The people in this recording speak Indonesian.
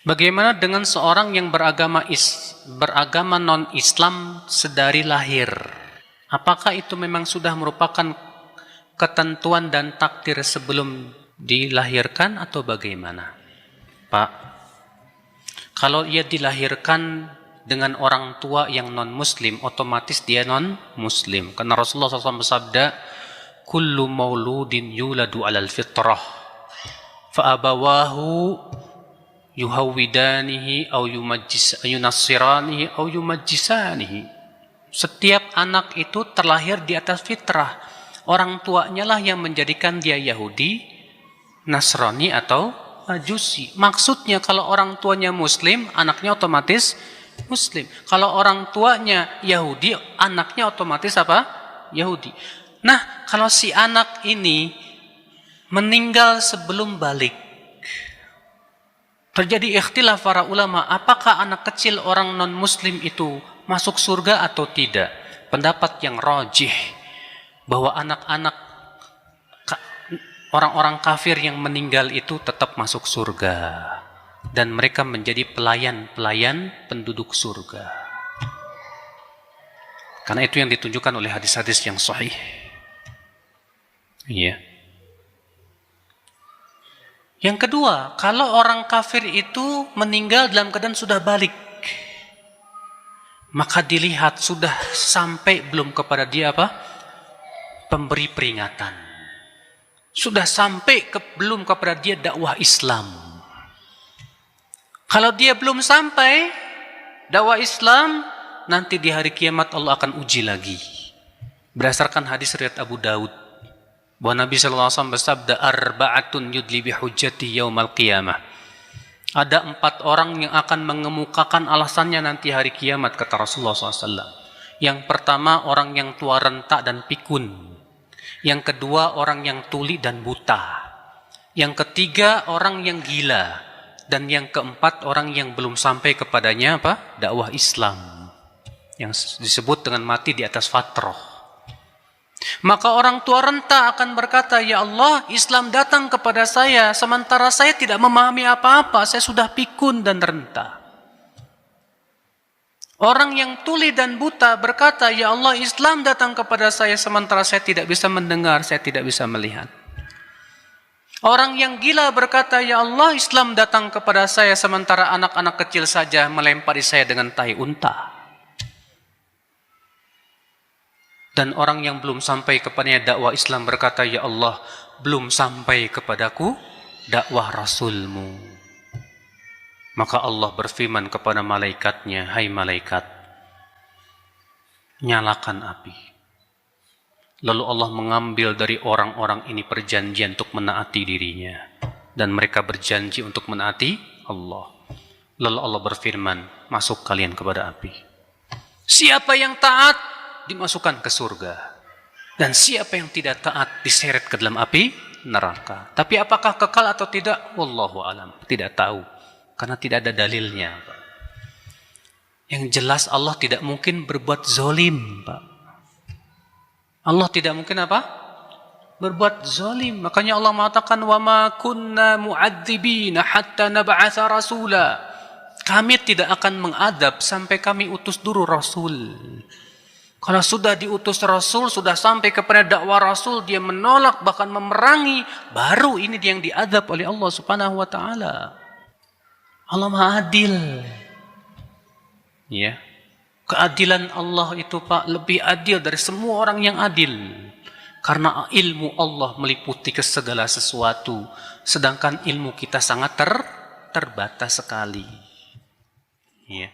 Bagaimana dengan seorang yang beragama non-Islam sedari lahir? Apakah itu memang sudah merupakan ketentuan dan takdir sebelum dilahirkan atau bagaimana? Pak, kalau ia dilahirkan dengan orang tua yang non-Muslim, otomatis dia non-Muslim. Karena Rasulullah SAW bersabda, kullu mauludin yuladu alal fitrah, fa'abawahu yuhawidanihi au yunassiranihi au yumajjisanihi. Setiap anak itu terlahir di atas fitrah. Orang tuanya lah yang menjadikan dia Yahudi, Nasrani atau Majusi. Maksudnya kalau orang tuanya Muslim, anaknya otomatis Muslim. Kalau orang tuanya Yahudi, anaknya otomatis apa? Yahudi. Nah, kalau si anak ini meninggal sebelum balik, terjadi ikhtilaf para ulama, apakah anak kecil orang non-Muslim itu masuk surga atau tidak? Pendapat yang rajih bahwa anak-anak orang-orang kafir yang meninggal itu tetap masuk surga dan mereka menjadi pelayan-pelayan penduduk surga. Karena itu yang ditunjukkan oleh hadis-hadis yang sahih. Iya. Yang kedua, kalau orang kafir itu meninggal dalam keadaan sudah balik, maka dilihat sudah sampai belum kepada dia apa? Pemberi peringatan. Sudah sampai belum kepada dia dakwah Islam. Kalau dia belum sampai dakwah Islam, nanti di hari kiamat Allah akan uji lagi. Berdasarkan hadis riwayat Abu Daud, bahwa Nabi SAW bersabda, arba'atun yudli bihujjati yaumal qiyamah. Ada 4 orang yang akan mengemukakan alasannya nanti hari kiamat, kata Rasulullah SAW. Yang pertama, orang yang tua rentak dan pikun. Yang kedua, orang yang tuli dan buta. Yang ketiga, orang yang gila. Dan yang keempat, orang yang belum sampai kepadanya apa? Dakwah Islam. Yang disebut dengan mati di atas fatrah. Maka orang tua renta akan berkata, ya Allah, Islam datang kepada saya, sementara saya tidak memahami apa-apa, saya sudah pikun dan renta. Orang yang tuli dan buta berkata, ya Allah, Islam datang kepada saya, sementara saya tidak bisa mendengar, saya tidak bisa melihat. Orang yang gila berkata, ya Allah, Islam datang kepada saya, sementara anak-anak kecil saja melempari saya dengan tai unta. Dan orang yang belum sampai kepadanya dakwah Islam berkata, ya Allah, belum sampai kepadaku dakwah Rasulmu. Maka Allah berfirman kepada malaikatnya, hai malaikat, nyalakan api. Lalu Allah mengambil dari orang-orang ini perjanjian untuk menaati dirinya. Dan mereka berjanji untuk menaati Allah. Lalu Allah berfirman, masuk kalian kepada api. Siapa yang taat, dimasukkan ke surga. Dan siapa yang tidak taat diseret ke dalam api neraka. Tapi apakah kekal atau tidak? Wallahu alam. Tidak tahu. Karena tidak ada dalilnya, Pak. Yang jelas Allah tidak mungkin berbuat zolim, Pak. Allah tidak mungkin apa? Berbuat zolim. Makanya Allah mengatakan, وَمَا كُنَّا مُعَذِّبِينَ حَتَّى نَبْعَثَ رَسُولًا. Kami tidak akan mengadab sampai kami utus dulu Rasul. Kalau sudah diutus Rasul, sudah sampai kepada dakwah Rasul, dia menolak, bahkan memerangi, baru ini dia yang diadab oleh Allah Subhanahu wa Ta'ala. Allah Maha Adil. Ya. Keadilan Allah itu, Pak, lebih adil dari semua orang yang adil. Karena ilmu Allah meliputi ke segala sesuatu, sedangkan ilmu kita sangat terbatas sekali. Ya.